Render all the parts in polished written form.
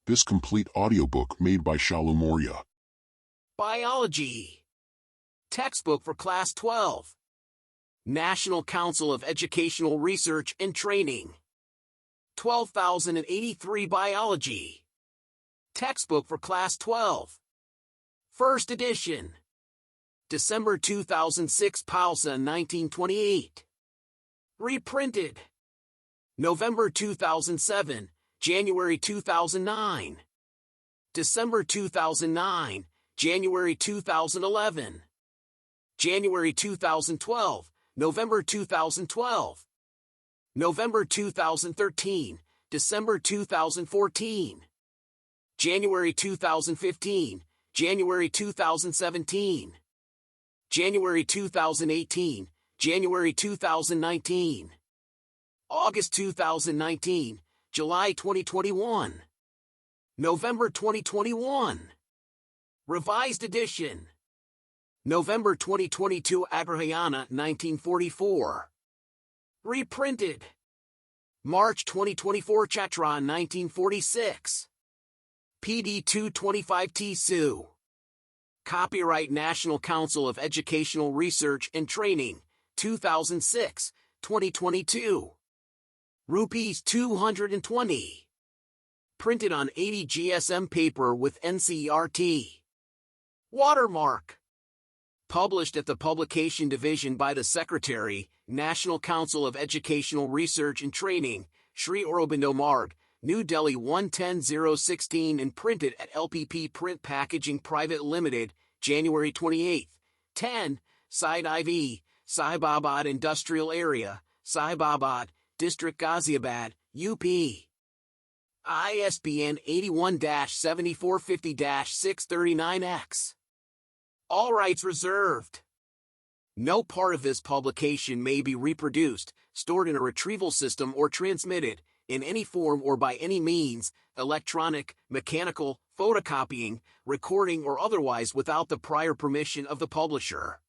This complete audiobook made by Shalu Moria. Biology. Textbook for Class 12. National Council of Educational Research and Training. 12,083 Biology. Textbook for Class 12. First edition. December 2006, Pausa 1928. Reprinted. November 2007, January 2009. December 2009, January 2011. January 2012, November 2012. November 2013, December 2014. January 2015, January 2017. January 2018, January 2019. August 2019, July 2021. November 2021. Revised edition. November 2022, Agrahayana 1944. Reprinted. March 2024, Chatra 1946. PD 225T Sue. Copyright National Council of Educational Research and Training, 2006, 2022. Rupees 220. Printed on 80 GSM paper with NCERT. Watermark. Published at the Publication Division by the Secretary, National Council of Educational Research and Training, Sri Aurobindo Marg, New Delhi 110016 and printed at LPP Print Packaging Private Limited, January 28, 10, Side IV, Sahibabad Industrial Area, Sahibabad, District Ghaziabad, UP. ISBN 81-7450-639X. All rights reserved. No part of this publication may be reproduced, stored in a retrieval system or transmitted, in any form or by any means, electronic, mechanical, photocopying, recording or otherwise without the prior permission of the publisher.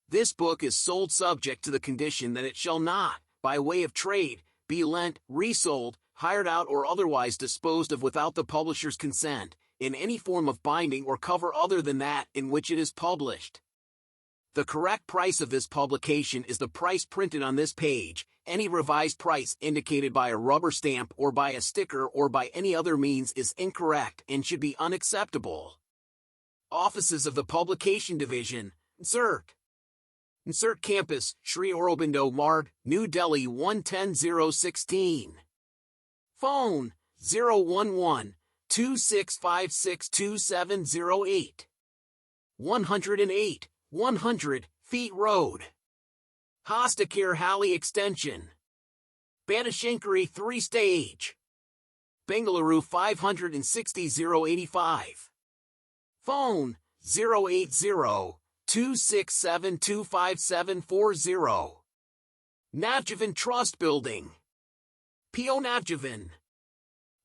This book is sold subject to the condition that it shall not, by way of trade, be lent, resold, hired out or otherwise disposed of without the publisher's consent, in any form of binding or cover other than that in which it is published. The correct price of this publication is the price printed on this page. Any revised price indicated by a rubber stamp or by a sticker or by any other means is incorrect and should be unacceptable. Offices of the Publication Division, Insert Campus, Sri Aurobindo Marg, New Delhi 110016. Phone 011-2656-2708. 108, 100 Feet Road. Hostakir Hali Extension. Banashankari 3-stage. Bengaluru 560-085. Phone 080-267-25740. Navjavan Trust Building. P.O. Navjavan.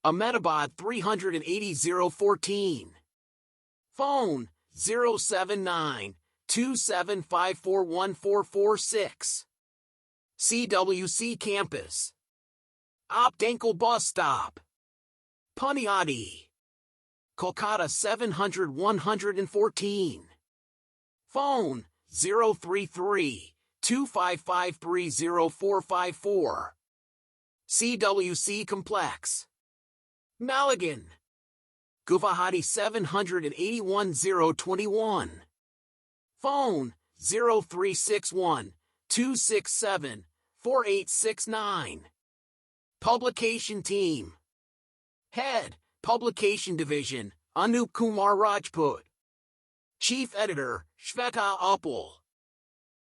Ahmedabad 380-014. Phone 079-2754146. CWC Campus. Opdankal Bus Stop. Puniati. Kolkata 700-114. Phone 033-255-30454. CWC Complex. Maligan. Guwahati 781-021. Phone 0361-267-4869. Publication Team. Head, Publication Division, Anup Kumar Rajput. Chief Editor, Shveta Uppal.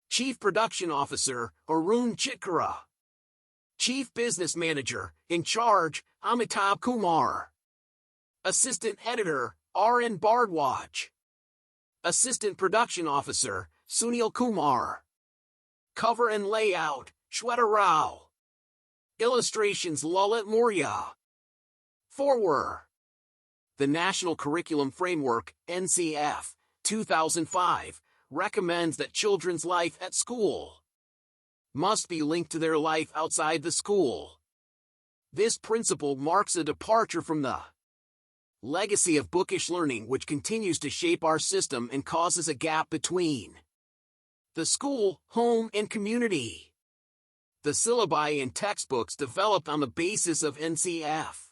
Chief Production Officer, Arun Chitkara. Chief Business Manager, in charge, Amitabh Kumar. Assistant Editor, R.N. Bardwaj. Assistant Production Officer, Sunil Kumar. Cover and Layout, Shweta Rao. Illustrations, Lalit Moria. Forward. The National Curriculum Framework, NCF, 2005, recommends that children's life at school must be linked to their life outside the school. This principle marks a departure from the legacy of bookish learning which continues to shape our system and causes a gap between the school, home, and community. The syllabi and textbooks developed on the basis of NCF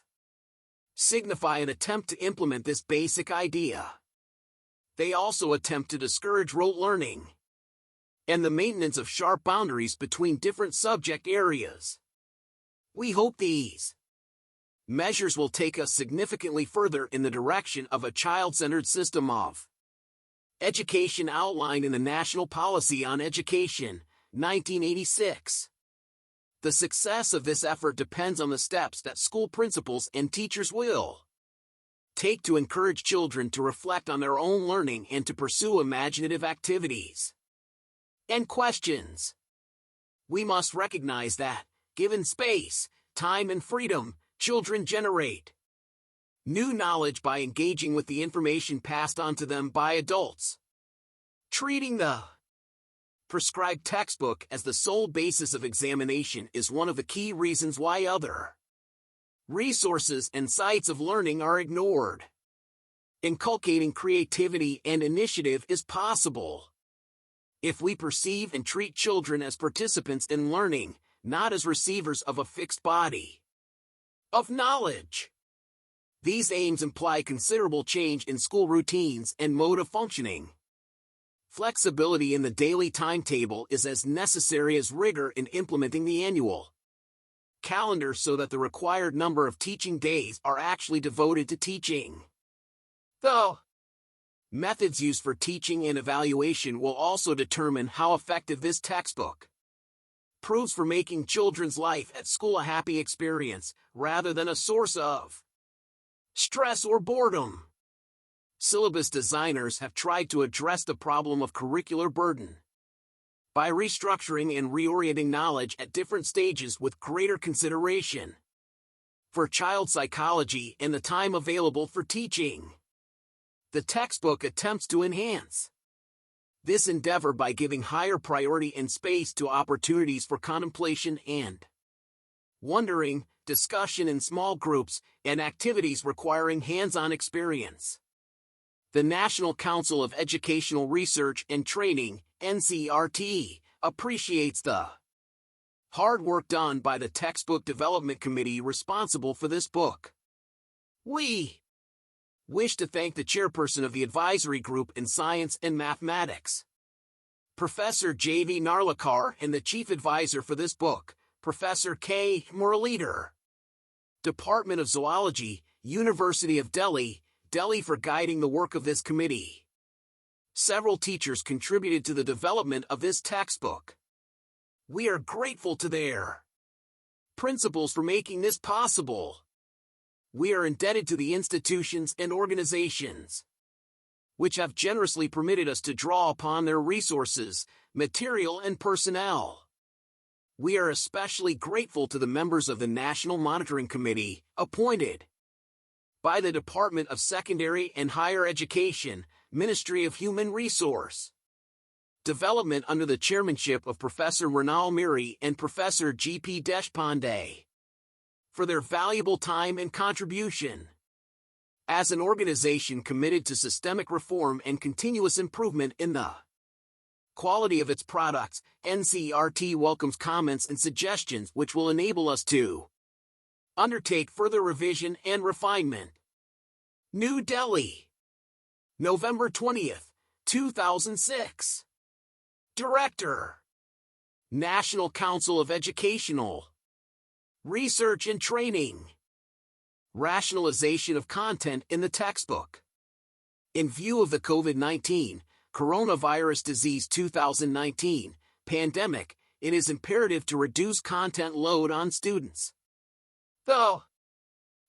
signify an attempt to implement this basic idea. They also attempt to discourage rote learning and the maintenance of sharp boundaries between different subject areas. We hope these measures will take us significantly further in the direction of a child-centered system of education outlined in the National Policy on Education, 1986. The success of this effort depends on the steps that school principals and teachers will take to encourage children to reflect on their own learning and to pursue imaginative activities and questions. We must recognize that, given space, time, and freedom, children generate new knowledge by engaging with the information passed on to them by adults. Treating the prescribed textbook as the sole basis of examination is one of the key reasons why other resources and sites of learning are ignored. Inculcating creativity and initiative is possible if we perceive and treat children as participants in learning, not as receivers of a fixed body of knowledge. These aims imply considerable change in school routines and mode of functioning. Flexibility in the daily timetable is as necessary as rigor in implementing the annual calendar so that the required number of teaching days are actually devoted to teaching. The methods used for teaching and evaluation will also determine how effective this textbook proves for making children's life at school a happy experience, rather than a source of stress or boredom. Syllabus designers have tried to address the problem of curricular burden by restructuring and reorienting knowledge at different stages with greater consideration for child psychology and the time available for teaching. The textbook attempts to enhance this endeavor by giving higher priority and space to opportunities for contemplation and wondering, discussion in small groups, and activities requiring hands-on experience. The National Council of Educational Research and Training, NCRT, appreciates the hard work done by the Textbook Development Committee responsible for this book. We wish to thank the chairperson of the advisory group in science and mathematics, Professor J.V. Narlikar, and the chief advisor for this book, Professor K. Muralidhar, Department of Zoology, University of Delhi, for guiding the work of this committee. Several teachers contributed to the development of this textbook. We are grateful to their principals for making this possible. We are indebted to the institutions and organizations which have generously permitted us to draw upon their resources, material, and personnel. We are especially grateful to the members of the National Monitoring Committee, appointed by the Department of Secondary and Higher Education, Ministry of Human Resource Development under the chairmanship of Professor Mrinal Miri and Professor G.P. Deshpande, for their valuable time and contribution. As an organization committed to systemic reform and continuous improvement in the quality of its products, NCRT welcomes comments and suggestions which will enable us to undertake further revision and refinement. New Delhi, November 20th, 2006. Director, National Council of Educational Research and Training. Rationalization of content in the textbook. In view of the COVID-19 coronavirus disease 2019 pandemic, it is imperative to reduce content load on students. The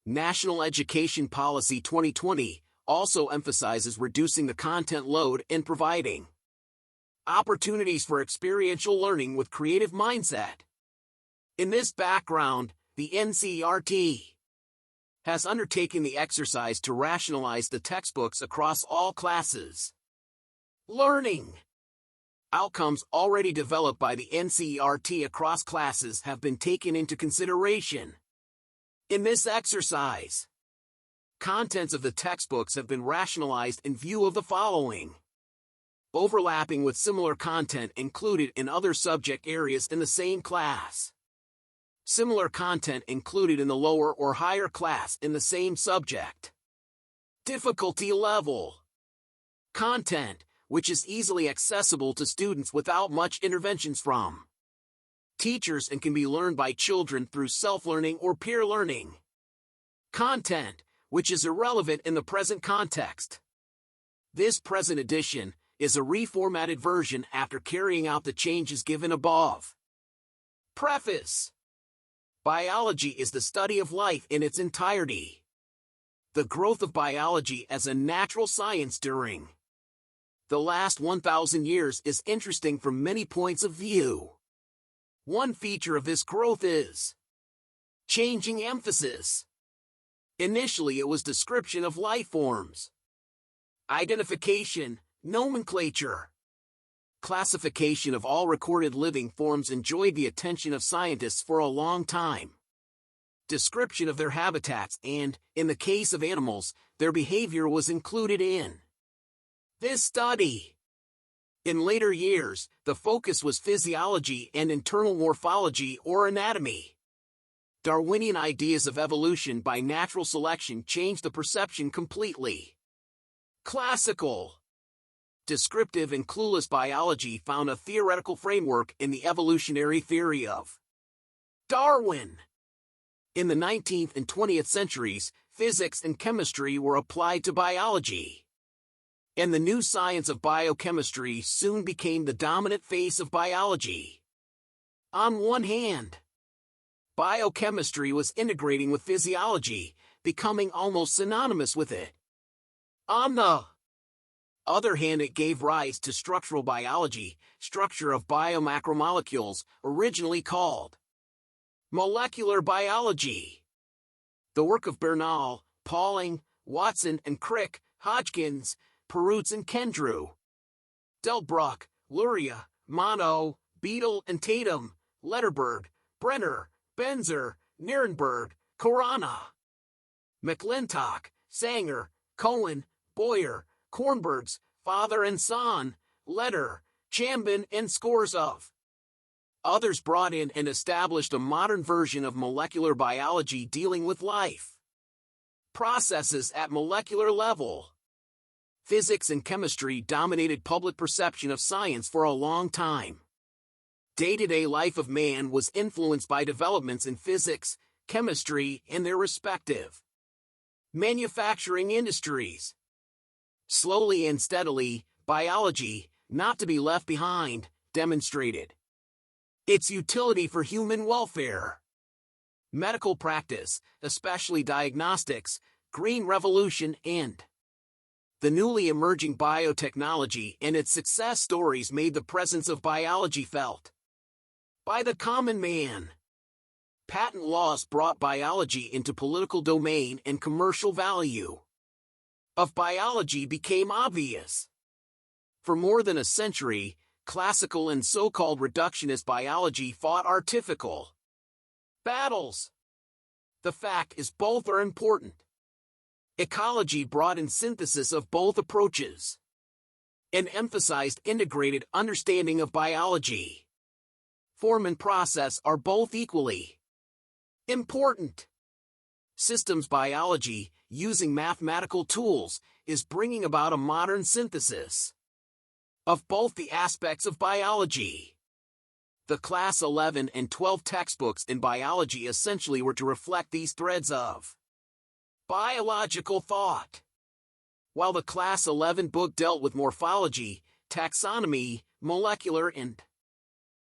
National Education Policy 2020 also emphasizes reducing the content load and providing opportunities for experiential learning with creative mindset. In this background, the NCRT has undertaken the exercise to rationalize the textbooks across all classes. Learning outcomes already developed by the NCRT across classes have been taken into consideration in this exercise. Contents of the textbooks have been rationalized in view of the following: overlapping with similar content included in other subject areas in the same class. Similar content included in the lower or higher class in the same subject. Difficulty level. Content, which is easily accessible to students without much interventions from teachers and can be learned by children through self-learning or peer learning. Content, which is irrelevant in the present context. This present edition is a reformatted version after carrying out the changes given above. Preface. Biology is the study of life in its entirety. The growth of biology as a natural science during the last 1,000 years is interesting from many points of view. One feature of this growth is changing emphasis. Initially, it was description of life forms, identification, nomenclature. Classification of all recorded living forms enjoyed the attention of scientists for a long time. Description of their habitats and, in the case of animals, their behavior was included in this study. In later years, the focus was physiology and internal morphology or anatomy. Darwinian ideas of evolution by natural selection changed the perception completely. Classical, descriptive and clueless biology found a theoretical framework in the evolutionary theory of Darwin. In the 19th and 20th centuries, physics and chemistry were applied to biology. And the new science of biochemistry soon became the dominant face of biology. On one hand, biochemistry was integrating with physiology, becoming almost synonymous with it. On the other hand, it gave rise to structural biology, structure of biomacromolecules, originally called molecular biology. The work of Bernal, Pauling, Watson and Crick, Hodgkins, Perutz and Kendrew, Delbruck, Luria, Monod, Beadle and Tatum, Letterberg, Brenner, Benzer, Nierenberg, Korana, McClintock, Sanger, Cohen, Boyer, Kornberg's, father and son, Letter, Chambin and scores of others brought in and established a modern version of molecular biology dealing with life processes at molecular level. Physics and chemistry dominated public perception of science for a long time. Day-to-day life of man was influenced by developments in physics, chemistry, and their respective manufacturing industries. Slowly and steadily, biology, not to be left behind, demonstrated its utility for human welfare. Medical practice, especially diagnostics, Green Revolution, and the newly emerging biotechnology and its success stories made the presence of biology felt by the common man. Patent laws brought biology into political domain and commercial value of biology became obvious. For more than a century, classical and so-called reductionist biology fought artificial battles. The fact is both are important. Ecology brought in synthesis of both approaches and emphasized integrated understanding of biology. Form and process are both equally important. Systems biology, using mathematical tools, is bringing about a modern synthesis of both the aspects of biology. The Class 11 and 12 textbooks in biology essentially were to reflect these threads of biological thought. While the Class 11 book dealt with morphology, taxonomy, molecular and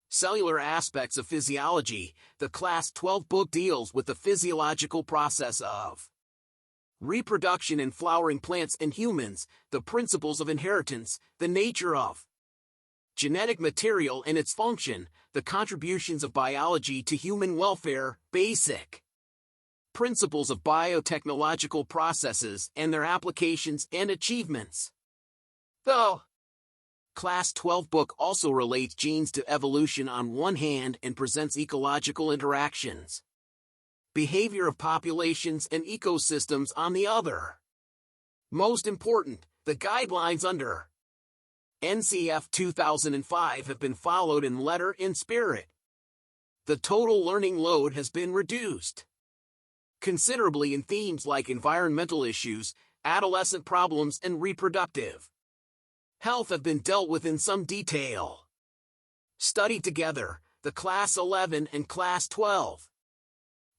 cellular aspects of physiology, the Class 12 book deals with the physiological process of reproduction in flowering plants and humans, the principles of inheritance, the nature of genetic material and its function, the contributions of biology to human welfare, basic principles of biotechnological processes and their applications and achievements. The Class 12 book also relates genes to evolution on one hand and presents ecological interactions behavior of populations and ecosystems on the other. Most important, the guidelines under NCF 2005 have been followed in letter and spirit. The total learning load has been reduced considerably in themes like environmental issues, adolescent problems, and reproductive health have been dealt with in some detail. Studied together, the Class 11 and Class 12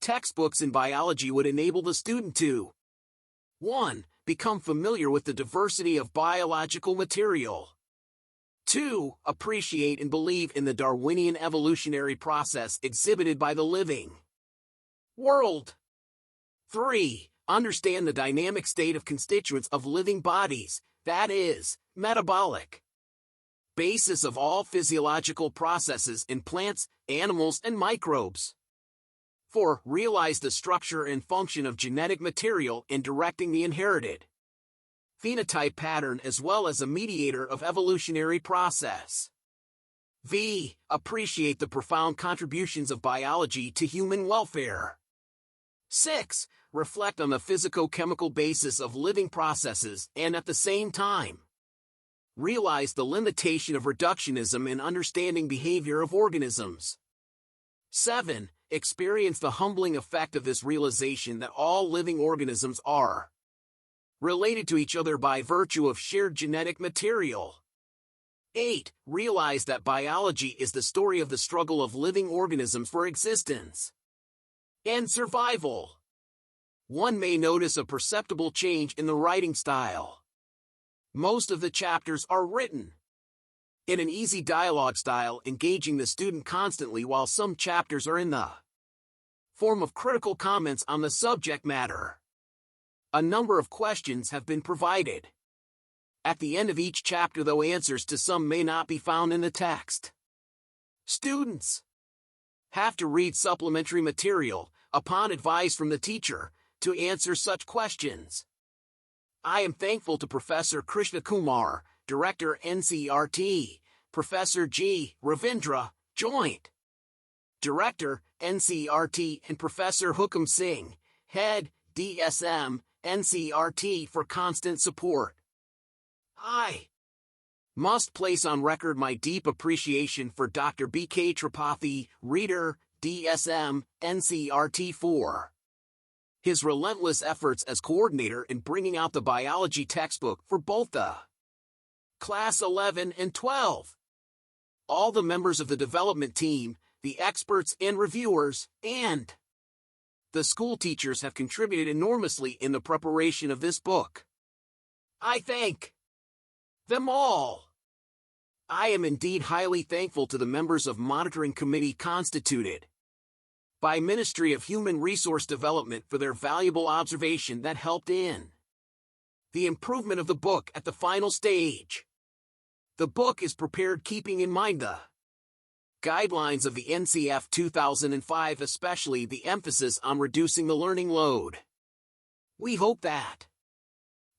textbooks in biology would enable the student to 1. Become familiar with the diversity of biological material. 2. Appreciate and believe in the Darwinian evolutionary process exhibited by the living world. 3. Understand the dynamic state of constituents of living bodies, that is, metabolic basis of all physiological processes in plants, animals, and microbes. 4. Realize the structure and function of genetic material in directing the inherited phenotype pattern as well as a mediator of evolutionary process. V. Appreciate the profound contributions of biology to human welfare. 6. Reflect on the physico-chemical basis of living processes and at the same time realize the limitation of reductionism in understanding behavior of organisms. 7. Experience the humbling effect of this realization that all living organisms are related to each other by virtue of shared genetic material. 8. Realize that biology is the story of the struggle of living organisms for existence and survival. One may notice a perceptible change in the writing style. Most of the chapters are written in an easy dialogue style, engaging the student constantly, while some chapters are in the form of critical comments on the subject matter. A number of questions have been provided at the end of each chapter, though answers to some may not be found in the text. Students have to read supplementary material, upon advice from the teacher, to answer such questions. I am thankful to Professor Krishna Kumar, Director NCRT, Professor G. Ravindra, Joint Director, NCRT, and Professor Hukam Singh, Head, DSM, NCRT, for constant support. I must place on record my deep appreciation for Dr. B.K. Tripathi, Reader, DSM, NCRT, for his relentless efforts as coordinator in bringing out the biology textbook for both the Class 11 and 12. All the members of the development team, the experts and reviewers, and the school teachers have contributed enormously in the preparation of this book. I thank them all. I am indeed highly thankful to the members of Monitoring Committee constituted by Ministry of Human Resource Development for their valuable observation that helped in the improvement of the book at the final stage. The book is prepared keeping in mind the guidelines of the NCF 2005, especially the emphasis on reducing the learning load. We hope that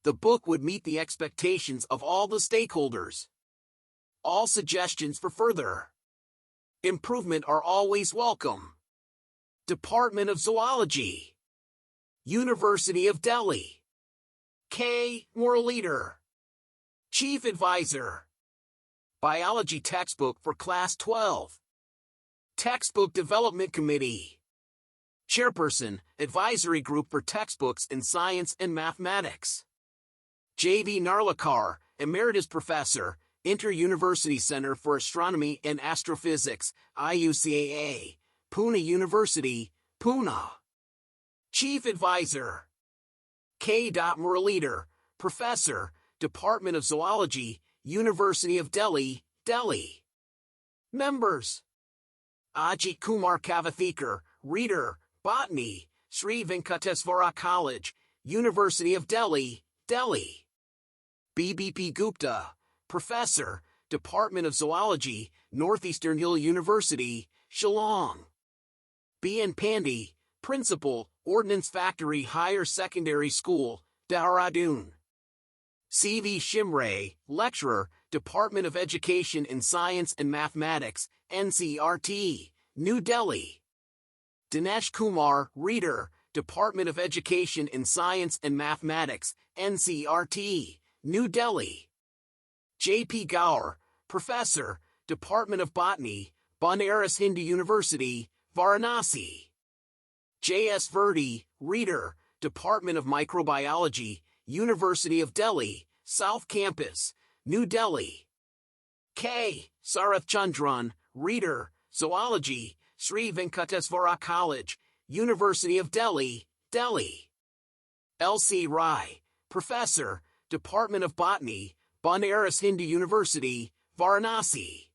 the book would meet the expectations of all the stakeholders. All suggestions for further improvement are always welcome. Department of Zoology, University of Delhi. K. Muralidhar, Chief Advisor. Biology Textbook for Class 12. Textbook Development Committee. Chairperson, Advisory Group for Textbooks in Science and Mathematics. J.V. Narlikar, Emeritus Professor, Inter-University Center for Astronomy and Astrophysics, IUCAA, Pune University, Pune. Chief Advisor. K. Muralidhar, Professor, Department of Zoology, University of Delhi, Delhi. Members: Ajit Kumar Kavathekar, Reader, Botany, Sri Venkateswara College, University of Delhi, Delhi. B.B.P. Gupta, Professor, Department of Zoology, Northeastern Hill University, Shillong. B.N. Pandey, Principal, Ordnance Factory Higher Secondary School, Dehradun. C.V. Shimre, Lecturer, Department of Education in Science and Mathematics, NCRT, New Delhi. Dinesh Kumar, Reader, Department of Education in Science and Mathematics, NCERT, New Delhi. J.P. Gaur, Professor, Department of Botany, Banaras Hindu University, Varanasi. J.S. Verdi, Reader, Department of Microbiology, University of Delhi, South Campus, New Delhi. K. Sarath Chandran, Reader, Zoology, Sri Venkateswara College, University of Delhi, Delhi. L.C. Rai, Professor, Department of Botany, Banaras Hindu University, Varanasi.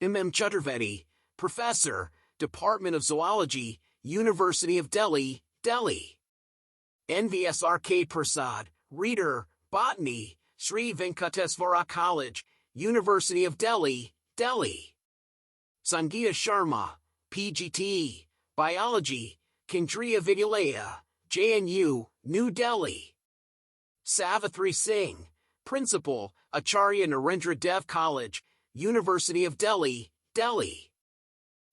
M.M. Chaturvedi, Professor, Department of Zoology, University of Delhi, Delhi. N.V.S.R.K. Prasad, Reader, Botany, Sri Venkateswara College, University of Delhi, Delhi. Sangeeta Sharma, PGT, Biology, Kendriya Vidyalaya, JNU, New Delhi. Savithri Singh, Principal, Acharya Narendra Dev College, University of Delhi, Delhi.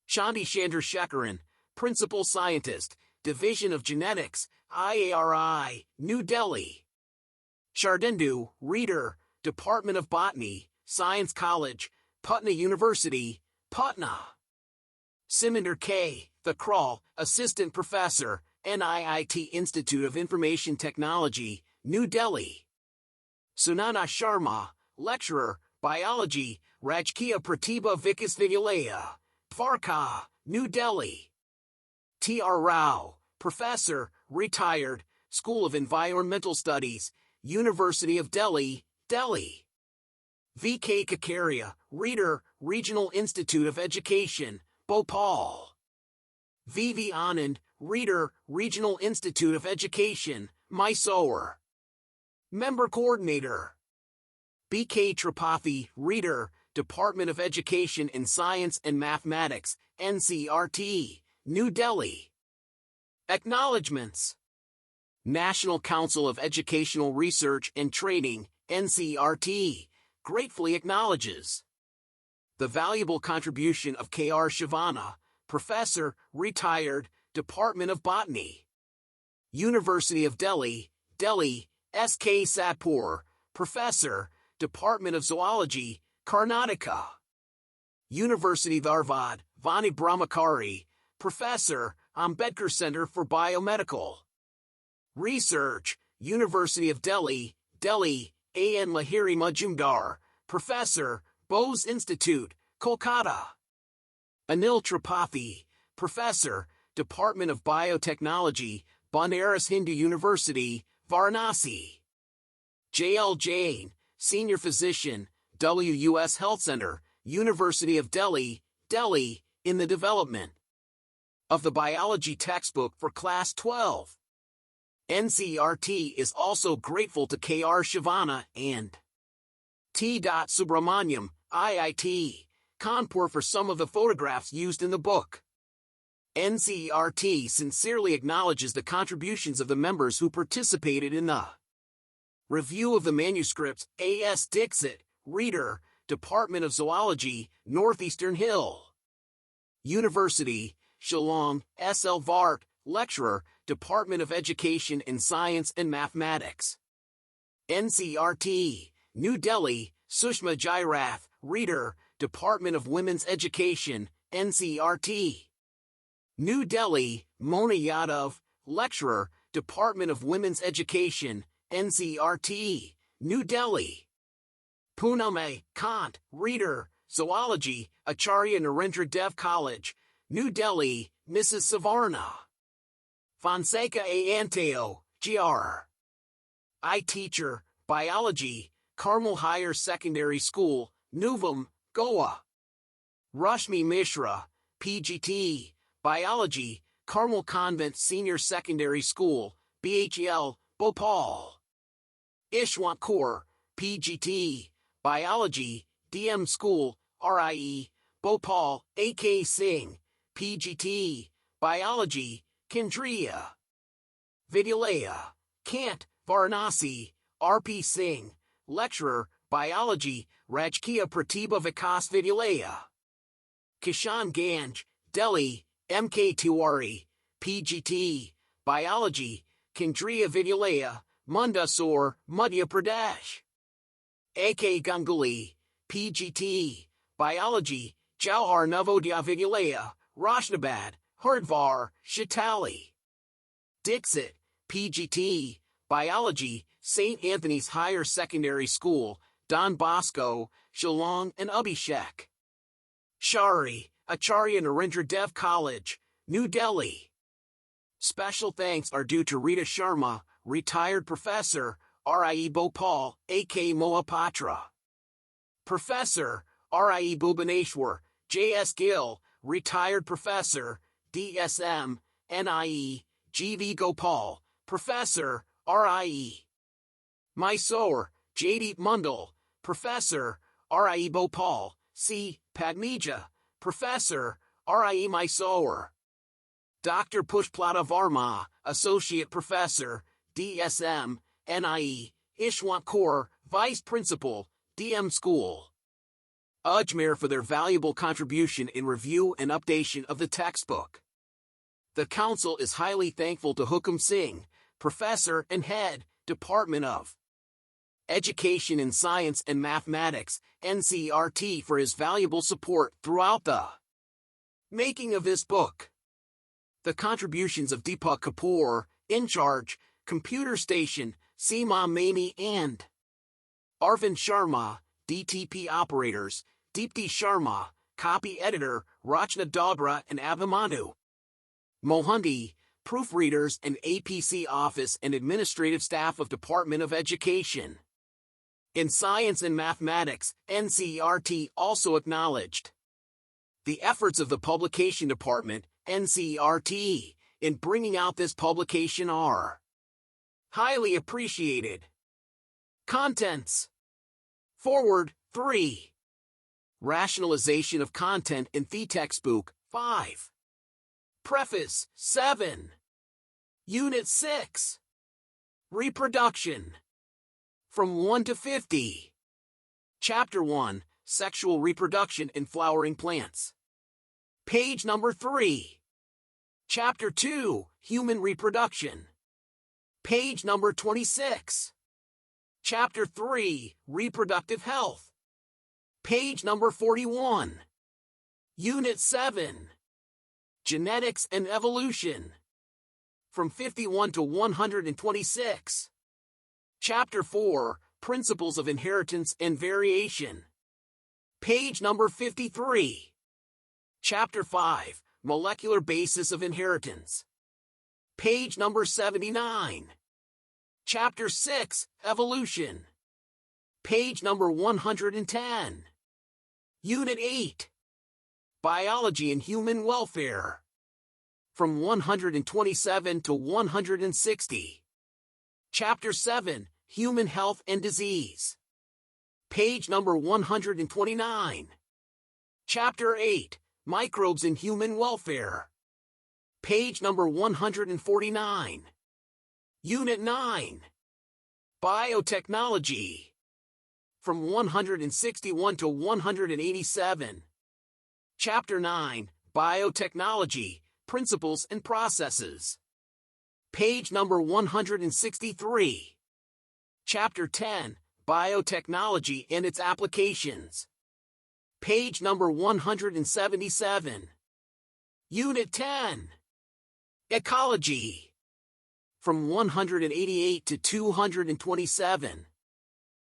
Shanti Chandrasekaran, Principal Scientist, Division of Genetics, IARI, New Delhi. Shardendu, Reader, Department of Botany, Science College, Patna University, Patna. Siminder K. Thakral, Assistant Professor, NIIT Institute of Information Technology, New Delhi. Sunana Sharma, Lecturer, Biology, Rajkiya Pratibha Vikas Vidyalaya, Dwarka, New Delhi. T.R. Rao, Professor, Retired, School of Environmental Studies, University of Delhi, Delhi. V.K. Kakaria, Reader, Regional Institute of Education, Bhopal. V.V. Anand, Reader, Regional Institute of Education, Mysore. Member Coordinator. B.K. Tripathi, Reader, Department of Education in Science and Mathematics, NCERT, New Delhi. Acknowledgements. National Council of Educational Research and Training, NCERT, gratefully acknowledges the valuable contribution of K.R. Shivana, Professor, Retired, Department of Botany. University of Delhi, Delhi, S.K. Satpur, Professor, Department of Zoology, Karnataka. University Dharwad, Vani Brahmachari, Professor, Ambedkar Center for Biomedical Research, University of Delhi, Delhi, A.N. Lahiri Majumdar, Professor, Bose Institute, Kolkata. Anil Tripathi, Professor, Department of Biotechnology, Banaras Hindu University, Varanasi. J.L. Jain, Senior Physician, WUS Health Center, University of Delhi, Delhi, in the development of the biology textbook for Class 12. NCERT is also grateful to K.R. Shivana and T. Subramaniam, IIT, Kanpur for some of the photographs used in the book. NCERT sincerely acknowledges the contributions of the members who participated in the review of the manuscripts. A.S. Dixit, Reader, Department of Zoology, Northeastern Hill University, Shillong, S.L. Vart, Lecturer, Department of Education in Science and Mathematics. NCERT, New Delhi, Sushma Jairath, Reader, Department of Women's Education, NCERT. New Delhi, Mona Yadav, Lecturer, Department of Women's Education, NCERT, New Delhi. Pooname, Kant, Reader, Zoology, Acharya Narendra Dev College, New Delhi, Mrs. Savarna. Fonseca A. Anteo, Gr. I. Teacher, Biology, Carmel Higher Secondary School, Nuvam, Goa. Rashmi Mishra, PGT, Biology, Carmel Convent Senior Secondary School, BHL, Bhopal. Ishwant Kaur, PGT, Biology, DM School, RIE, Bhopal. A.K. Singh, PGT, Biology, Kendriya Vidyalaya, Kant, Varanasi. R.P. Singh, Lecturer, Biology, Rajkiya Pratibha Vikas Vidyalaya. Kishan Ganj, Delhi, MK Tiwari, PGT, Biology, Kendriya Vidyalaya, Mundasore, Madhya Pradesh. AK Ganguly, PGT, Biology, Jauhar Navodaya Vidyalaya, Roshnabad, Hardwar, Shitali. Dixit, PGT, Biology, St. Anthony's Higher Secondary School, Don Bosco, Shillong and Abhishek. Shari, Acharya Narendra Dev College, New Delhi. Special thanks are due to Rita Sharma, retired professor, RIE Bhopal, AK Mohapatra. Professor, RIE Bhubaneswar, J.S. Gill, retired professor, DSM, NIE, G.V. Gopal, professor, RIE. Mysore, Jaideep Mundal, professor, RIE Bhopal, C. Padmija, professor, RIE Mysore. Dr. Pushplata Varma, associate professor, DSM, NIE, Ishwant Kaur, vice principal, DM School. Ajmer for their valuable contribution in review and updation of the textbook. The Council is highly thankful to Hukum Singh, Professor and Head, Department of Education in Science and Mathematics, NCERT, for his valuable support throughout the making of this book. The contributions of Deepak Kapoor, In Charge, Computer Station, Seema Maini and Arvind Sharma, DTP Operators, Deepti Sharma, Copy Editor, Rachna Dogra and Abhimanyu Mohundi, Proofreaders and APC Office and Administrative Staff of Department of Education in Science and Mathematics, NCERT, also acknowledged the efforts of the Publication Department, NCERT, in bringing out this publication are highly appreciated. Contents. Forward, 3. Rationalization of content in the textbook, 5. Preface, 7. Unit 6. Reproduction. From 1 to 50. Chapter 1, Sexual Reproduction in Flowering Plants. Page number 3. Chapter 2, Human Reproduction. Page number 26. Chapter 3, Reproductive Health. Page number 41. Unit 7. Genetics and Evolution. From 51 to 126. Chapter 4, Principles of Inheritance and Variation. Page number 53. Chapter 5, Molecular Basis of Inheritance. Page number 79. Chapter 6, Evolution. Page number 110. Unit 8. Biology and Human Welfare. From 127 to 160. Chapter 7, Human Health and Disease. Page number 129. Chapter 8, Microbes in Human Welfare. Page number 149. Unit 9. Biotechnology. From 161 to 187. Chapter 9, Biotechnology, Principles and Processes. Page number 163. Chapter 10, Biotechnology and its Applications. Page number 177. Unit 10. Ecology. From 188 to 227.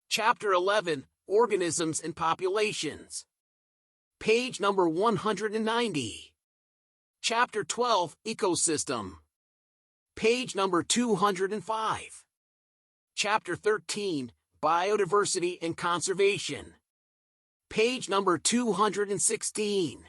Chapter 11, Organisms and Populations. Page number 190. Chapter 12, Ecosystem. Page number 205. Chapter 13, Biodiversity and Conservation. Page number 216.